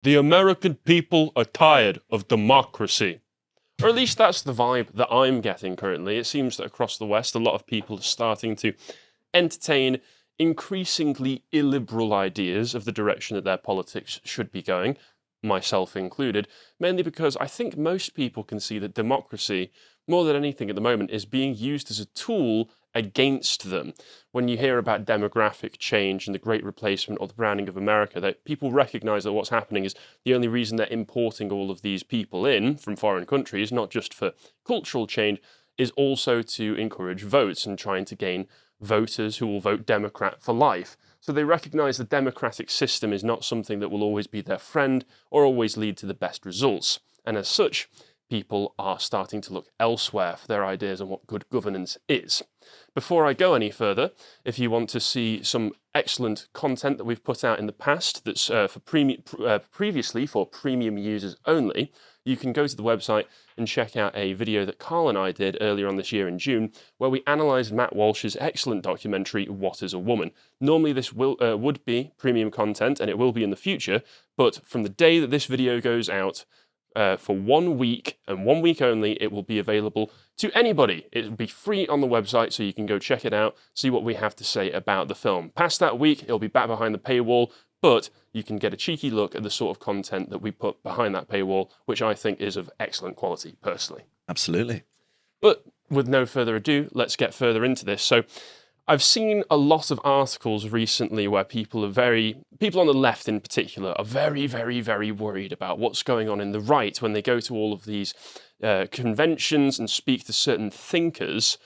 The American people are tired of democracy. Or at least that's the vibe that I'm getting currently. It seems that across the West, a lot of people are starting to entertain increasingly illiberal ideas of the direction that their politics should be going, myself included, mainly because I think most people can see that democracy, more than anything at the moment, is being used as a tool against them. When you hear about demographic change and the Great Replacement or the browning of America, that people recognize that what's happening is the only reason they're importing all of these people in from foreign countries, not just for cultural change, is also to encourage votes and trying to gain voters who will vote Democrat for life. So they recognize the democratic system is not something that will always be their friend or always lead to the best results. And as such, people are starting to look elsewhere for their ideas on what good governance is. Before I go any further, if you want to see some excellent content that we've put out in the past that's previously for premium users only, you can go to the website and check out a video that Carl and I did earlier on this year in June, where we analysed Matt Walsh's excellent documentary, What is a Woman? Normally this would be premium content, and it will be in the future, but from the day that this video goes out, for 1 week, and 1 week only, it will be available to anybody. It will be free on the website, so you can go check it out, see what we have to say about the film. Past that week, it'll be back behind the paywall, but you can get a cheeky look at the sort of content that we put behind that paywall, which I think is of excellent quality, personally. Absolutely. But with no further ado, let's get further into this. So I've seen a lot of articles recently where people on the left in particular, are very, very, very worried about what's going on in the right when they go to all of these conventions and speak to certain thinkers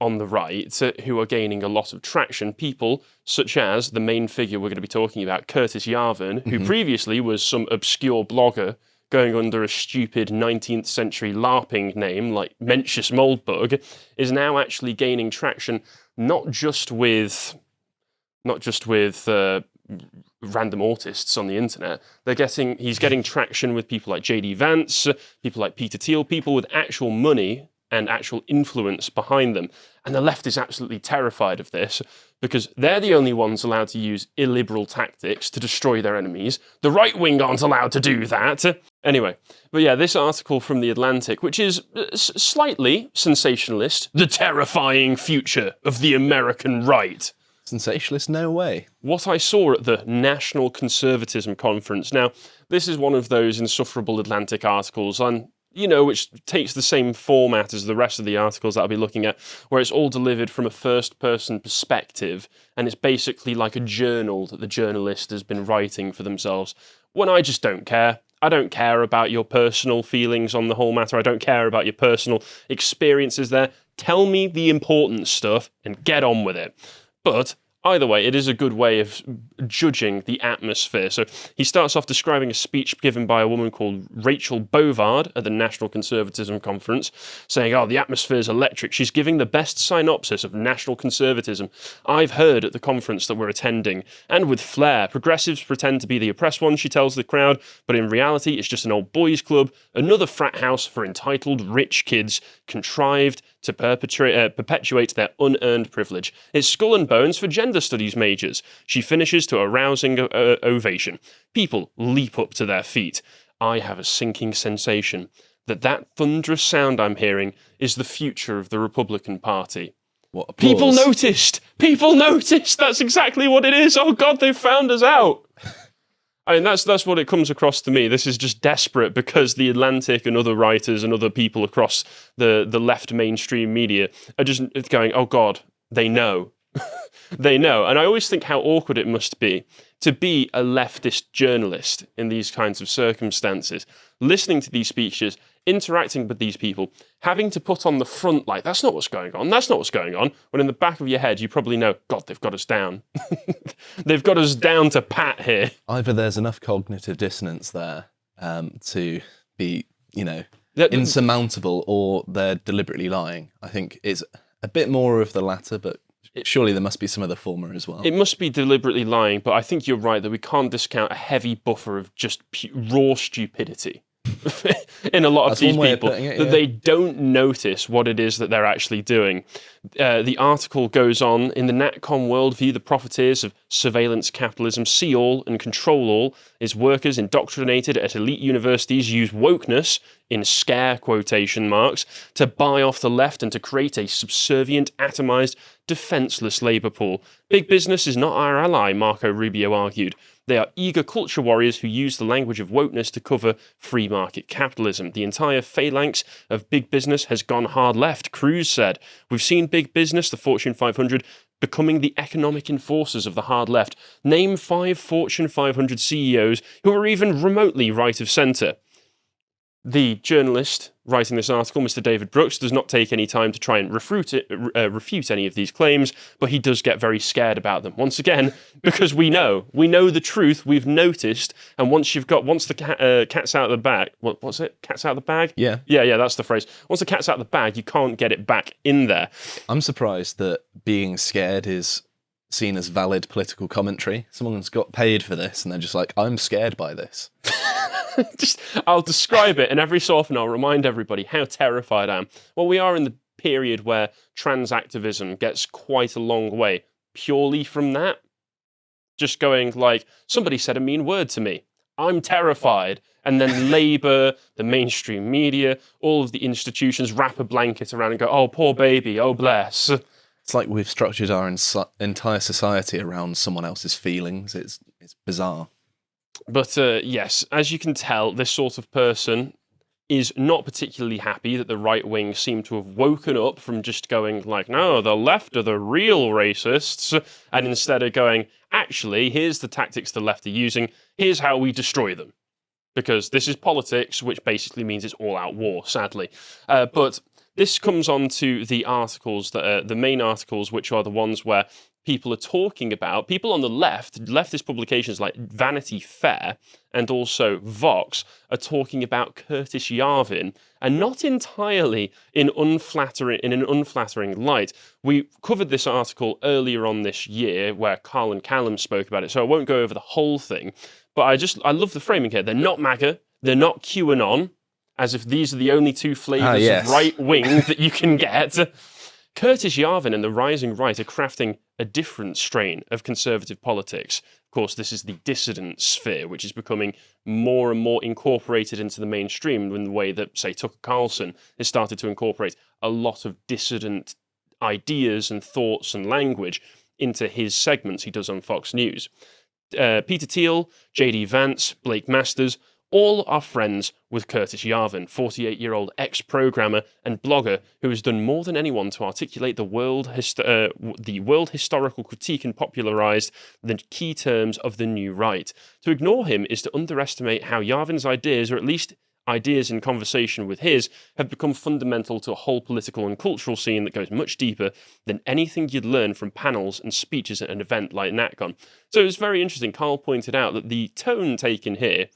on the right who are gaining a lot of traction. People such as the main figure we're going to be talking about, Curtis Yarvin, who previously was some obscure blogger going under a stupid 19th century LARPing name like Mencius Moldbug, is now actually gaining traction not just with random autists on the internet. He's getting traction with people like JD Vance, people like Peter Thiel, people with actual money and actual influence behind them. And the left is absolutely terrified of this because they're the only ones allowed to use illiberal tactics to destroy their enemies. The right wing aren't allowed to do that. Anyway, but yeah, this article from The Atlantic, which is slightly sensationalist, the terrifying future of the American right. Sensationalist, no way. What I saw at the National Conservatism Conference. Now, this is one of those insufferable Atlantic articles which takes the same format as the rest of the articles that I'll be looking at, where it's all delivered from a first-person perspective, and it's basically like a journal that the journalist has been writing for themselves, when I just don't care. I don't care about your personal feelings on the whole matter. I don't care about your personal experiences there. Tell me the important stuff and get on with it. But either way, it is a good way of judging the atmosphere. So he starts off describing a speech given by a woman called Rachel Bovard at the National Conservatism Conference, saying, the atmosphere is electric. She's giving the best synopsis of national conservatism I've heard at the conference that we're attending. And with flair, progressives pretend to be the oppressed ones, she tells the crowd, but in reality, it's just an old boys' club, another frat house for entitled rich kids, contrived to perpetuate their unearned privilege. It's skull and bones for gender studies majors. She finishes to a rousing ovation. People leap up to their feet. I have a sinking sensation that thunderous sound I'm hearing is the future of the Republican Party. What applause. People noticed! People noticed! That's exactly what it is! Oh God, they've found us out! I mean, that's what it comes across to me. This is just desperate because The Atlantic and other writers and other people across the left mainstream media are just going, oh God, they know. They know. And I always think how awkward it must be to be a leftist journalist in these kinds of circumstances, listening to these speeches, interacting with these people, having to put on the front like, that's not what's going on, that's not what's going on, when in the back of your head you probably know, God, they've got us down. They've got us down to pat here. Either there's enough cognitive dissonance there to be, insurmountable, or they're deliberately lying. I think it's a bit more of the latter, but surely there must be some of the former as well. It must be deliberately lying, but I think you're right that we can't discount a heavy buffer of just raw stupidity. in a lot of That's these one way of people, putting it, that yeah. they don't notice what it is that they're actually doing. The article goes on, in the Natcom worldview, the profiteers of surveillance capitalism see all and control all. Its workers indoctrinated at elite universities use wokeness, in scare quotation marks, to buy off the left and to create a subservient, atomized, defenseless labour pool. Big business is not our ally, Marco Rubio argued. They are eager culture warriors who use the language of wokeness to cover free market capitalism. The entire phalanx of big business has gone hard left, Cruz said. We've seen big business, the Fortune 500, becoming the economic enforcers of the hard left. Name 5 Fortune 500 CEOs who are even remotely right of centre. The journalist writing this article, Mr. David Brooks, does not take any time to try and refute any of these claims, but he does get very scared about them. Once again, because we know the truth, we've noticed, and once the cat's out of the bag, what's it? Cat's out of the bag? Yeah. Yeah, that's the phrase. Once the cat's out of the bag, you can't get it back in there. I'm surprised that being scared is seen as valid political commentary. Someone's got paid for this, and they're just like, I'm scared by this. I'll describe it, and every so often I'll remind everybody how terrified I am. Well, we are in the period where trans activism gets quite a long way purely from that. Just going like, somebody said a mean word to me. I'm terrified. And then Labour, the mainstream media, all of the institutions wrap a blanket around and go, oh, poor baby, oh, bless. It's like we've structured our entire society around someone else's feelings. It's bizarre. But yes, as you can tell, this sort of person is not particularly happy that the right wing seem to have woken up from just going like, no, the left are the real racists, and instead of going, actually, here's the tactics the left are using, here's how we destroy them. Because this is politics, which basically means it's all-out war, sadly. But this comes on to the articles, that the main articles, which are the ones where people are talking about, people on the left, leftist publications like Vanity Fair and also Vox are talking about Curtis Yarvin, and not entirely in an unflattering light. We covered this article earlier on this year where Carl and Callum spoke about it, so I won't go over the whole thing, but I love the framing here. They're not MAGA, they're not QAnon, as if these are the only two flavours of right wing that you can get. Curtis Yarvin and the rising right are crafting a different strain of conservative politics. Of course, this is the dissident sphere, which is becoming more and more incorporated into the mainstream in the way that, say, Tucker Carlson has started to incorporate a lot of dissident ideas and thoughts and language into his segments he does on Fox News. Peter Thiel, J.D. Vance, Blake Masters, all are friends with Curtis Yarvin, 48-year-old ex-programmer and blogger who has done more than anyone to articulate the world historical critique and popularised the key terms of the new right. To ignore him is to underestimate how Yarvin's ideas, or at least ideas in conversation with his, have become fundamental to a whole political and cultural scene that goes much deeper than anything you'd learn from panels and speeches at an event like NatCon. So it's very interesting. Carl pointed out that the tone taken here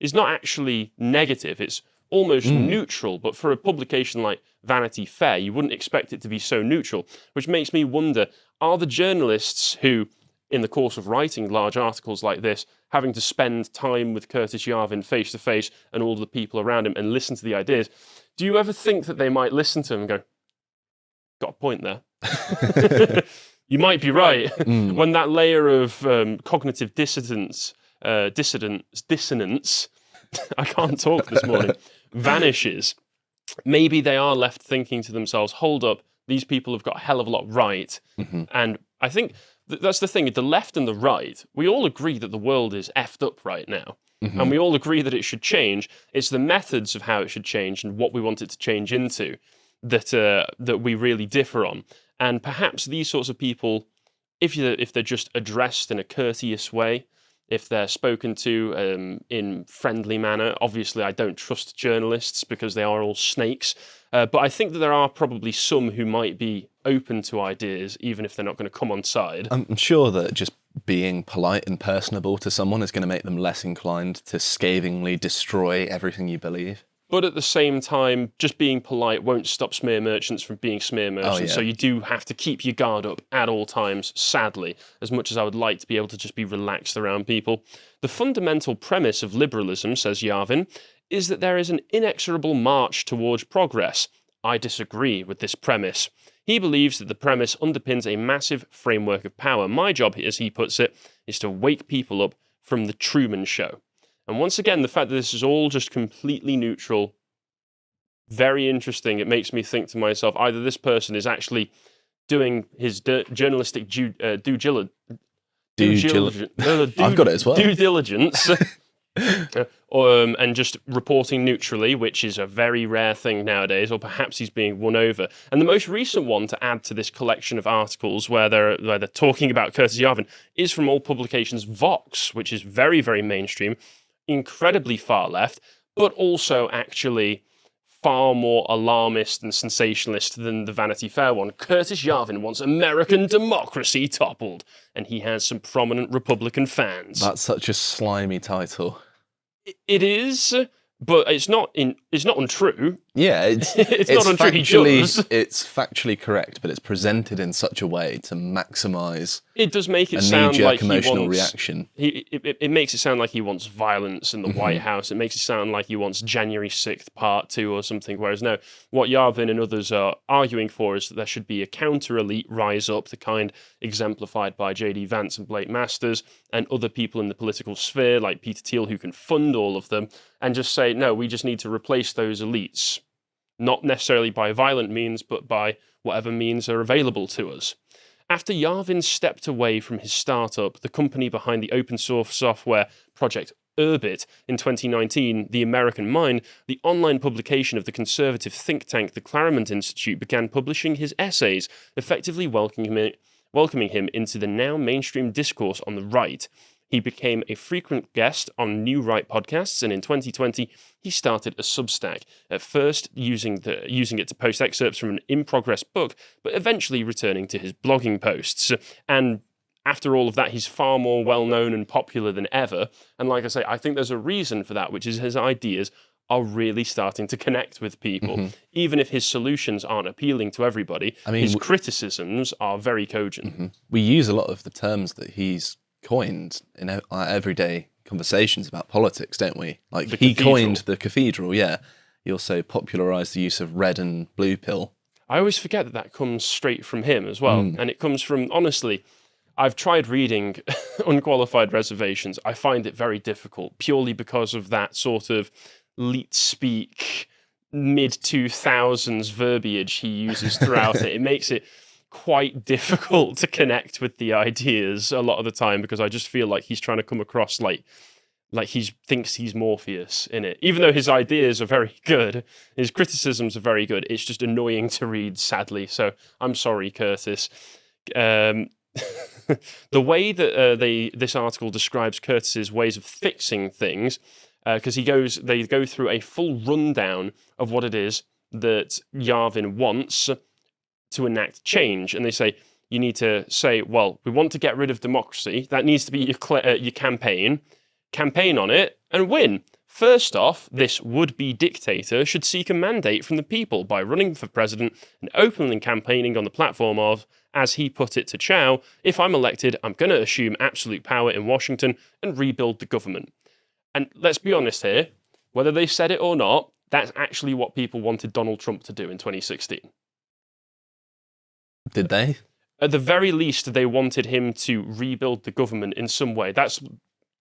is not actually negative, it's almost neutral, but for a publication like Vanity Fair, you wouldn't expect it to be so neutral, which makes me wonder, are the journalists who, in the course of writing large articles like this, having to spend time with Curtis Yarvin face-to-face and all the people around him and listen to the ideas, do you ever think that they might listen to him and go, got a point there? You might be right. When that layer of cognitive dissonance, I can't talk this morning, vanishes, maybe they are left thinking to themselves, hold up, these people have got a hell of a lot right. And I think that's the thing, the left and the right, we all agree that the world is effed up right now. And we all agree that it should change. It's the methods of how it should change and what we want it to change into that we really differ on. And perhaps these sorts of people, if they're just addressed in a courteous way, if they're spoken to in friendly manner. Obviously, I don't trust journalists because they are all snakes. But I think that there are probably some who might be open to ideas, even if they're not going to come on side. I'm sure that just being polite and personable to someone is going to make them less inclined to scathingly destroy everything you believe. But at the same time, just being polite won't stop smear merchants from being smear merchants. Oh, yeah. So you do have to keep your guard up at all times, sadly, as much as I would like to be able to just be relaxed around people. The fundamental premise of liberalism, says Yarvin, is that there is an inexorable march towards progress. I disagree with this premise. He believes that the premise underpins a massive framework of power. My job, as he puts it, is to wake people up from the Truman Show. And once again, the fact that this is all just completely neutral, very interesting. It makes me think to myself, either this person is actually doing his journalistic due diligence. I've got it as well. Due diligence. And just reporting neutrally, which is a very rare thing nowadays, or perhaps he's being won over. And the most recent one to add to this collection of articles where they're talking about Curtis Yarvin is from all publications Vox, which is very, very mainstream, incredibly far left, but also actually far more alarmist and sensationalist than the Vanity Fair one. Curtis Yarvin wants American democracy toppled, and he has some prominent Republican fans. That's such a slimy title. It is, but it's not untrue. Yeah, it's not untrue. He does. It's factually correct, but it's presented in such a way to maximise. It does make it sound like emotional he wants reaction. It makes it sound like he wants violence in the White House. It makes it sound like he wants January 6th Part 2 or something. Whereas no, what Yarvin and others are arguing for is that there should be a counter-elite rise up, the kind exemplified by J.D. Vance and Blake Masters and other people in the political sphere like Peter Thiel who can fund all of them, and just say, no, we just need to replace those elites. Not necessarily by violent means, but by whatever means are available to us. After Yarvin stepped away from his startup, the company behind the open source software project Urbit, in 2019, The American Mind, the online publication of the conservative think tank the Claremont Institute, began publishing his essays, effectively welcoming him into the now mainstream discourse on the right. He became a frequent guest on New Right podcasts, and in 2020, he started a Substack, at first using it to post excerpts from an in-progress book, but eventually returning to his blogging posts. And after all of that, he's far more well-known and popular than ever. And like I say, I think there's a reason for that, which is his ideas are really starting to connect with people. Even if his solutions aren't appealing to everybody, his criticisms are very cogent. We use a lot of the terms that he's coined in our everyday conversations about politics, don't we? Like he coined the cathedral, yeah. He also popularised the use of red and blue pill. I always forget that that comes straight from him as well. And it comes from, honestly, I've tried reading Unqualified Reservations. I find it very difficult purely because of that sort of leet speak, mid-2000s verbiage he uses throughout it. It makes it quite difficult to connect with the ideas a lot of the time because I just feel like he's trying to come across like he thinks he's Morpheus in it. Even though his ideas are very good, his criticisms are very good, it's just annoying to read, sadly. So I'm sorry, Curtis. The way that this article describes Curtis's ways of fixing things, because they go through a full rundown of what it is that Yarvin wants to enact change, and they say you need to say, well, we want to get rid of democracy. That needs to be your campaign on it, and win. First off, this would-be dictator should seek a mandate from the people by running for president and openly campaigning on the platform of, as he put it to Chow, if I'm elected, I'm going to assume absolute power in Washington and rebuild the government. And let's be honest here, whether they said it or not, that's actually what people wanted Donald Trump to do in 2016. Did they? At the very least, they wanted him to rebuild the government in some way. That's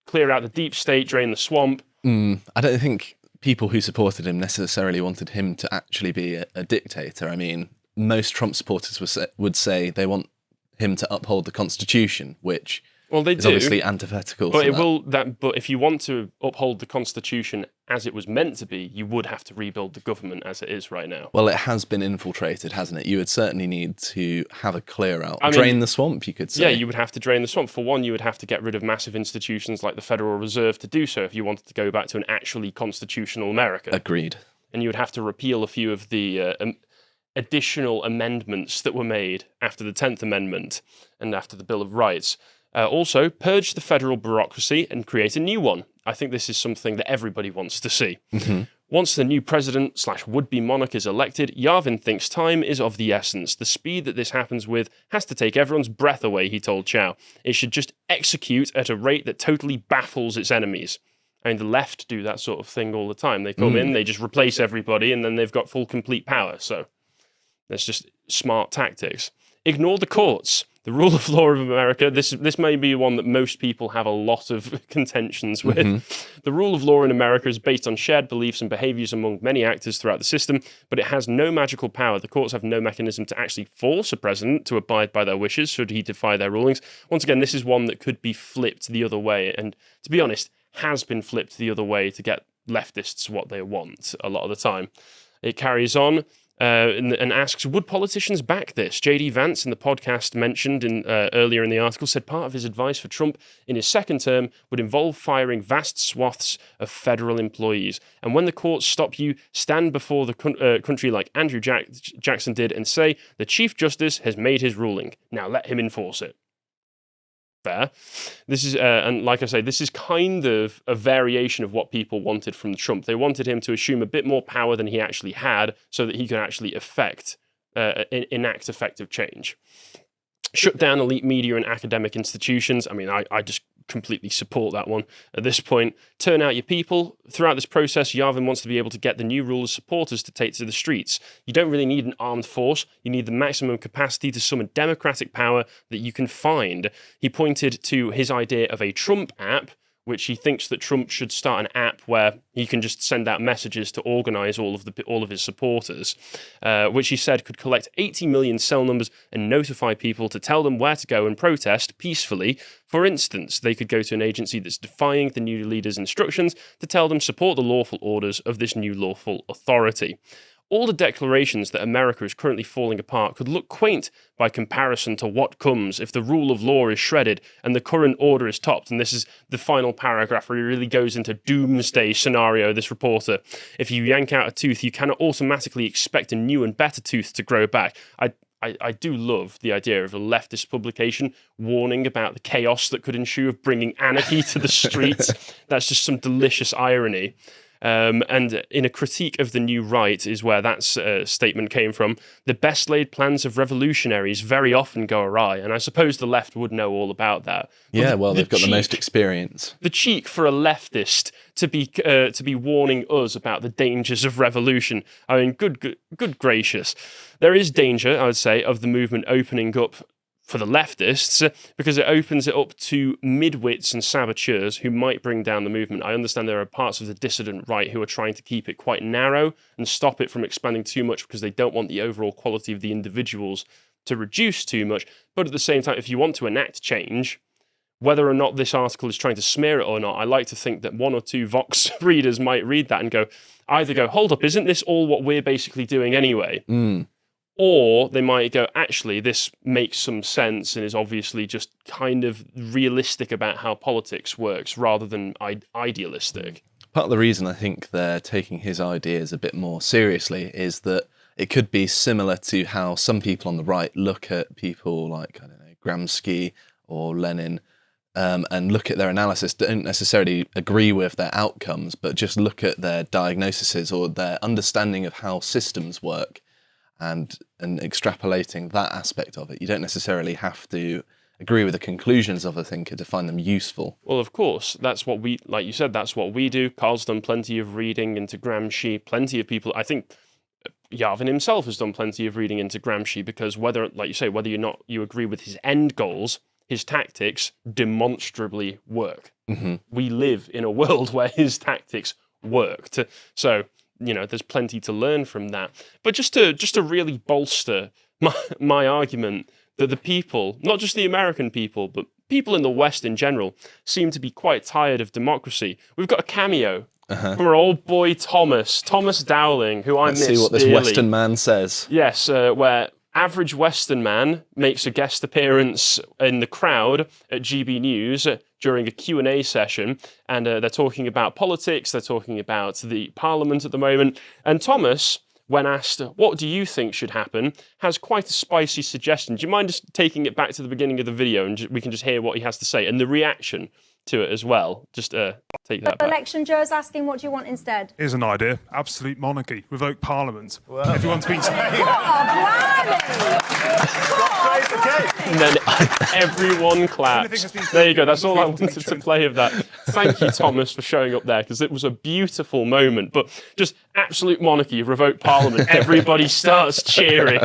clear out the deep state, drain the swamp. I don't think people who supported him necessarily wanted him to actually be a dictator. I mean, most Trump supporters would say they want him to uphold the Constitution, which is obviously antithetical. But but if you want to uphold the Constitution as it was meant to be, you would have to rebuild the government as it is right now. Well, it has been infiltrated, hasn't it? You would certainly need to have a clear out. Drain the swamp, you could say. Yeah, you would have to drain the swamp. For one, you would have to get rid of massive institutions like the Federal Reserve to do so if you wanted to go back to an actually constitutional America. Agreed. And you would have to repeal a few of the additional amendments that were made after the 10th Amendment and after the Bill of Rights. Also, purge the federal bureaucracy and create a new one. I think this is something that everybody wants to see. Once the new president / would-be monarch is elected, Yarvin thinks time is of the essence. The speed that this happens with has to take everyone's breath away, he told Chow. It should just execute at a rate that totally baffles its enemies. I mean, the left do that sort of thing all the time. They come in, they just replace everybody, and then they've got full, complete power. So that's just smart tactics. Ignore the courts. The rule of law of America, this may be one that most people have a lot of contentions with. The rule of law in America is based on shared beliefs and behaviors among many actors throughout the system, but it has no magical power. The courts have no mechanism to actually force a president to abide by their wishes should he defy their rulings. Once again, this is one that could be flipped the other way, and to be honest, has been flipped the other way to get leftists what they want a lot of the time. It carries on. And asks, would politicians back this? J.D. Vance in the podcast mentioned earlier in the article said part of his advice for Trump in his second term would involve firing vast swaths of federal employees. And when the courts stop you, stand before the country like Andrew Jackson did and say, the Chief Justice has made his ruling. Now let him enforce it. Fair. This is, and like I say, this is kind of a variation of what people wanted from Trump. They wanted him to assume a bit more power than he actually had so that he could actually enact effective change. Shut down elite media and academic institutions. I mean, I just completely support that one at this point. Turn out your people. Throughout this process, Yarvin wants to be able to get the new ruler's supporters to take to the streets. You don't really need an armed force. You need the maximum capacity to summon democratic power that you can find. He pointed to his idea of a Trump app, which he thinks that Trump should start an app where he can just send out messages to organize all of his supporters, which he said could collect 80 million cell numbers and notify people to tell them where to go and protest peacefully. For instance, they could go to an agency that's defying the new leader's instructions to tell them support the lawful orders of this new lawful authority. All the declarations that America is currently falling apart could look quaint by comparison to what comes if the rule of law is shredded and the current order is topped. And this is the final paragraph where he really goes into doomsday scenario, this reporter. If you yank out a tooth, you cannot automatically expect a new and better tooth to grow back. I do love the idea of a leftist publication warning about the chaos that could ensue of bringing anarchy to the streets. That's just some delicious irony. And in a critique of the new right is where that statement came from. The best laid plans of revolutionaries very often go awry, and I suppose the left would know all about that. Yeah, well, they've got the most experience. The cheek for a leftist to be warning us about the dangers of revolution. I mean, good gracious. There is danger, I would say, of the movement opening up for the leftists, because it opens it up to midwits and saboteurs who might bring down the movement. I understand there are parts of the dissident right who are trying to keep it quite narrow and stop it from expanding too much because they don't want the overall quality of the individuals to reduce too much. But at the same time, if you want to enact change, whether or not this article is trying to smear it or not, I like to think that one or two Vox readers might read that and either go, hold up, isn't this all what we're basically doing anyway? Or they might go, actually, this makes some sense and is obviously just kind of realistic about how politics works rather than idealistic. Part of the reason I think they're taking his ideas a bit more seriously is that it could be similar to how some people on the right look at people like, I don't know, Gramsci or Lenin, and look at their analysis, don't necessarily agree with their outcomes, but just look at their diagnoses or their understanding of how systems work. And extrapolating that aspect of it. You don't necessarily have to agree with the conclusions of a thinker to find them useful. Well, of course, that's what we, like you said, that's what we do. Carl's done plenty of reading into Gramsci, plenty of people, I think Yarvin himself has done plenty of reading into Gramsci because whether, like you say, whether or not you agree with his end goals, his tactics demonstrably work. We live in a world where his tactics worked. So, you know, there's plenty to learn from that. But just to really bolster my argument that the people, not just the American people, but people in the West in general, seem to be quite tired of democracy. We've got a cameo from our old boy Thomas Dowling, who I miss dearly. See what this Western man says. Yes, where average Western man makes a guest appearance in the crowd at GB News during a Q&A session, and they're talking about politics, they're talking about the Parliament at the moment, and Thomas, when asked, what do you think should happen, has quite a spicy suggestion. Do you mind just taking it back to the beginning of the video and we can just hear what he has to say, and the reaction to it as well? Just take that back. Election, Joe's asking, what do you want instead? Here's an idea. Absolute monarchy. Revoke Parliament. Well, everyone's been saying... And then everyone claps. There you go. That's all I wanted to play of that. Thank you, Thomas, for showing up there, because it was a beautiful moment. But just absolute monarchy, revoke parliament, everybody starts cheering.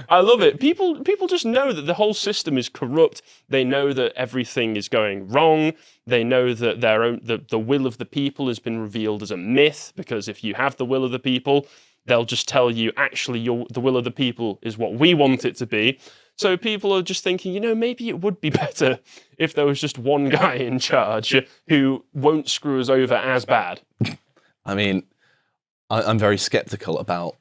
I love it. People just know that the whole system is corrupt. They know that everything is going wrong. They know that the will of the people has been revealed as a myth, because if you have the will of the people, they'll just tell you, actually, the will of the people is what we want it to be. So people are just thinking, maybe it would be better if there was just one guy in charge who won't screw us over as bad. I mean, I'm very skeptical about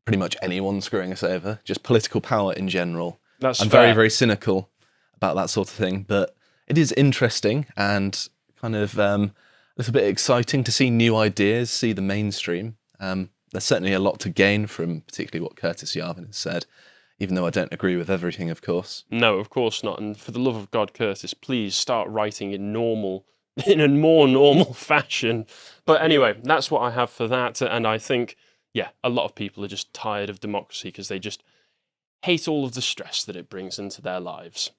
pretty much anyone screwing us over, just political power in general. I'm very, very cynical about that sort of thing, but it is interesting and kind of a little bit exciting to see new ideas, see the mainstream. There's certainly a lot to gain from particularly what Curtis Yarvin has said, even though I don't agree with everything, of course. No, of course not. And for the love of God, Curtis, please start writing in a more normal fashion. But anyway, that's what I have for that. And I think, a lot of people are just tired of democracy because they just hate all of the stress that it brings into their lives.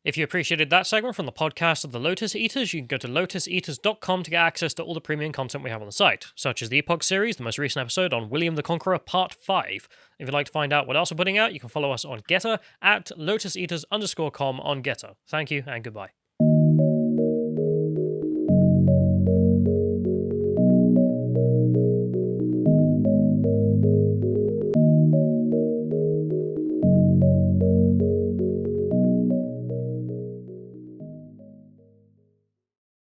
If you appreciated that segment from the podcast of the Lotus Eaters, you can go to lotuseaters.com to get access to all the premium content we have on the site, such as the Epoch series, the most recent episode on William the Conqueror Part 5. If you'd like to find out what else we're putting out, you can follow us on Getter at lotuseaters_com on Getter. Thank you and goodbye.